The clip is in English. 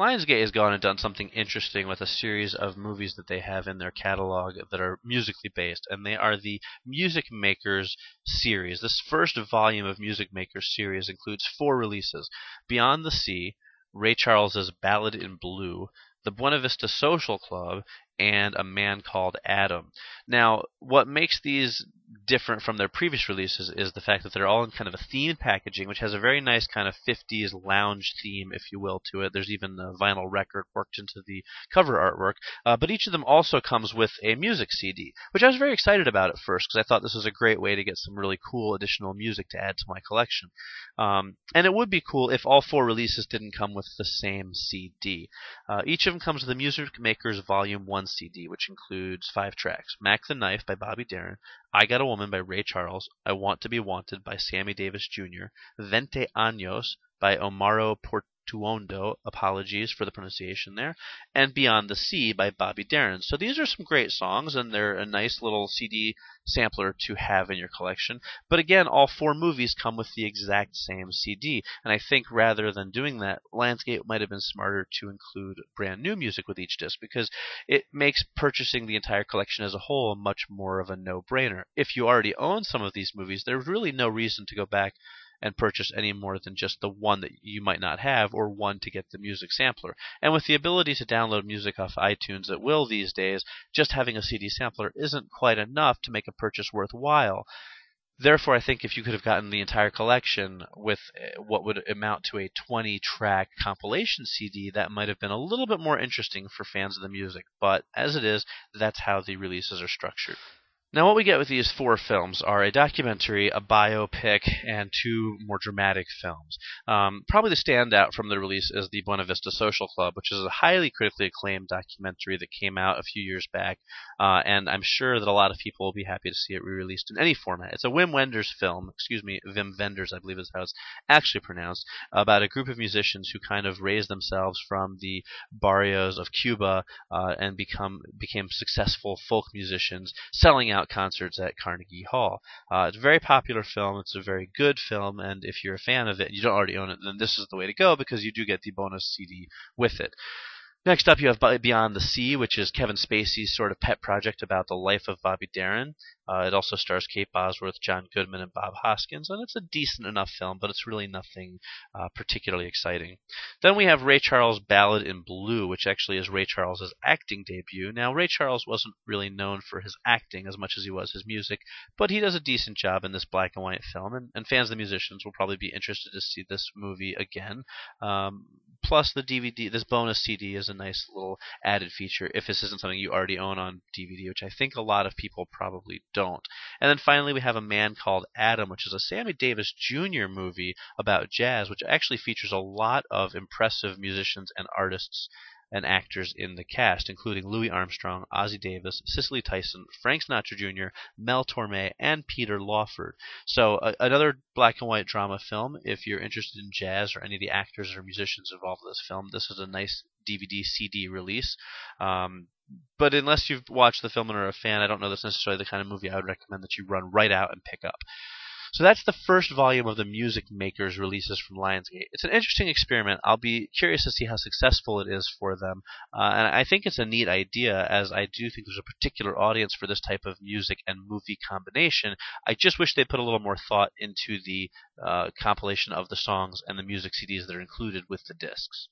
Lionsgate has gone and done something interesting with a series of movies that they have in their catalog that are musically based, and they are the Music Makers series. This first volume of Music Makers series includes 4 releases: Beyond the Sea, Ray Charles's Ballad in Blue, the Buena Vista Social Club, and A Man Called Adam. Now, what makes these different from their previous releases is the fact that they're all in kind of a themed packaging, which has a very nice kind of 50s lounge theme, if you will, to it. There's even a vinyl record worked into the cover artwork. But each of them also comes with a music CD, which I was very excited about at first because I thought this was a great way to get some really cool additional music to add to my collection. And it would be cool if all 4 releases didn't come with the same CD. Each of them comes with the Music Makers Volume 1 CD, which includes 5 tracks: Mac the Knife by Bobby Darin, I Got a Woman by Ray Charles, I Want to Be Wanted by Sammy Davis Jr., Veinte Años by Omaro Portuondo, apologies for the pronunciation there, and Beyond the Sea by Bobby Darin. So these are some great songs, and they're a nice little CD sampler to have in your collection. But again, all 4 movies come with the exact same CD, and I think rather than doing that, Lionsgate might have been smarter to include brand new music with each disc, because it makes purchasing the entire collection as a whole much more of a no-brainer. If you already own some of these movies, there's really no reason to go back and purchase any more than just the one that you might not have, or one to get the music sampler. And with the ability to download music off iTunes at will these days, just having a CD sampler isn't quite enough to make a purchase worthwhile. Therefore, I think if you could have gotten the entire collection with what would amount to a 20-track compilation CD, that might have been a little bit more interesting for fans of the music. But as it is, that's how the releases are structured. Now, what we get with these 4 films are a documentary, a biopic, and 2 more dramatic films. Probably the standout from the release is the Buena Vista Social Club, which is a highly critically acclaimed documentary that came out a few years back, and I'm sure that a lot of people will be happy to see it re-released in any format. It's a Wim Wenders film, Wim Wenders, I believe is how it's actually pronounced, about a group of musicians who kind of raised themselves from the barrios of Cuba and became successful folk musicians, selling out concerts at Carnegie Hall. It's a very popular film. It's a very good film, and if you're a fan of it and you don't already own it, then this is the way to go, because you do get the bonus CD with it. Next up, you have Beyond the Sea, which is Kevin Spacey's sort of pet project about the life of Bobby Darin. It also stars Kate Bosworth, John Goodman, and Bob Hoskins, and it's a decent enough film, but it's really nothing particularly exciting. Then we have Ray Charles' Ballad in Blue, which actually is Ray Charles' acting debut. Now, Ray Charles wasn't really known for his acting as much as he was his music, but he does a decent job in this black and white film, and fans of the musicians will probably be interested to see this movie again. Plus, the DVD, this bonus CD, is a nice little added feature if this isn't something you already own on DVD, which I think a lot of people probably don't. And then finally, we have A Man Called Adam, which is a Sammy Davis Jr. movie about jazz, which actually features a lot of impressive musicians and artists and actors in the cast, including Louis Armstrong, Ozzie Davis, Cicely Tyson, Frank Sinatra Jr., Mel Torme, and Peter Lawford. So another black and white drama film. If you're interested in jazz or any of the actors or musicians involved in this film, this is a nice DVD CD release. But unless you've watched the film and are a fan, I don't know that's necessarily the kind of movie I would recommend that you run right out and pick up. So that's the first volume of the Music Makers releases from Lionsgate. It's an interesting experiment. I'll be curious to see how successful it is for them. And I think it's a neat idea, as I do think there's a particular audience for this type of music and movie combination. I just wish they put a little more thought into the compilation of the songs and the music CDs that are included with the discs.